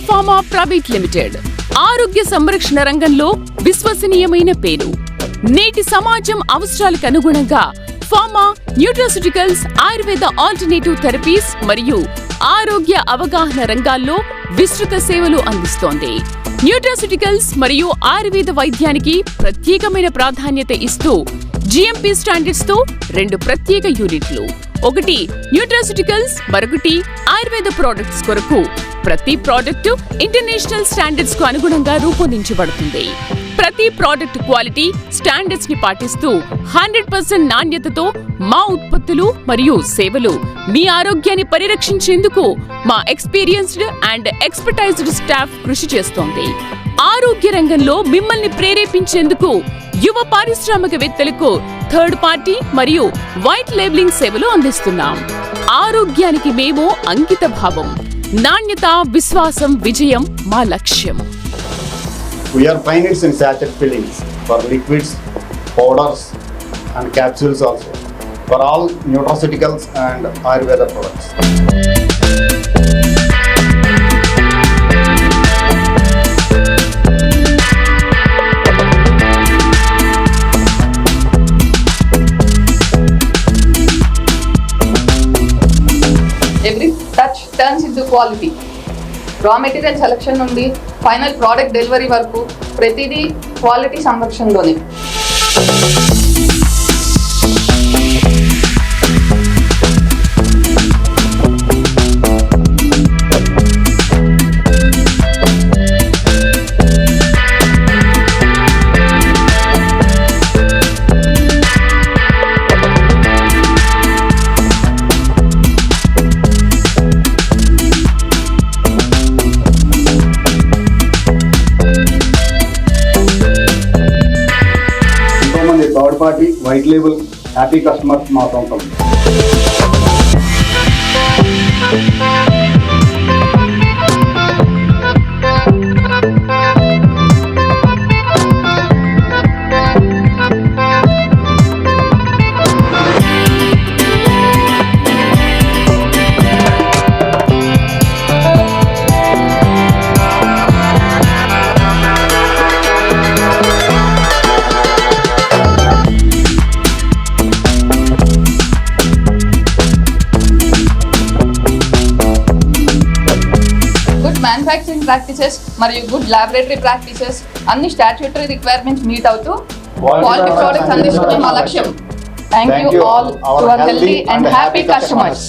Pharma private limited ఆరోగ్య సంరక్షణ రంగంలో విశ్వసనీయమైన పేరు. నేటి సమాజం అవసరాలకు అనుగుణంగా ఫార్మా, న్యూట్రాసెటికల్స్, ఆయుర్వేద ఆల్టర్నేటివ్ థెరపీస్ మరియు ఆరోగ్య అవగాహన రంగాల్లో విస్తృత సేవలు అందిస్తోంది. న్యూట్రాసెటికల్స్ మరియు ఆయుర్వేద వైద్యానికి ప్రత్యేకమైన ప్రాధాన్యత ఇస్తూ GMP స్టాండర్డ్స్ తో 2 ప్రత్యేక యూనిట్లు, ఒకటి న్యూట్రాసెటికల్స్, మరొకటి ఆయుర్వేద ప్రొడక్ట్స్ కొరకు. ప్రతి ప్రోడక్ట్ ఇంటర్నేషనల్ స్టాండర్డ్స్ కు అనుగుణంగా రూపొందించబడుతుంది. ప్రతి ప్రోడక్ట్ క్వాలిటీ స్టాండర్డ్స్ ని పాటిస్తూ 100% నాణ్యతతో మా ఉత్పత్తులు మరియు సేవలు మీ ఆరోగ్యాన్ని పరిరక్షించేందుకు మా ఎక్స్పీరియన్స్డ్ అండ్ ఎక్స్పర్టైజ్డ్ స్టాఫ్ కృషి చేస్తోంది. ఆరోగ్య రంగంలో మిమ్మల్ని ప్రేరేపించేందుకు యువ పారిశ్రామికవేత్తలకు థర్డ్ పార్టీ మరియు వైట్ లేబులింగ్ సేవలు అందిస్తున్నాం. ఆరోగ్యానికి మేము అంకిత భావం. నాణ్యత, విశ్వాసం, విజయం మా లక్ష్యం. We are pioneers in sachet fillings for liquids, powders and capsules also for all nutraceuticals and Ayurveda products. Every touch turns into quality. Raw material selection నుండి ఫైనల్ ప్రోడక్ట్ డెలివరీ వరకు ప్రతిదీ క్వాలిటీ సంరక్షణలోనే. Third party white label happy customers మా సొంతం. Manufacturing practices మరియు good laboratory practices అన్ని statutory requirements meet అవుతూ quality products అందించడమే మా లక్ష్యం. Thank you all to our healthy and happy customers.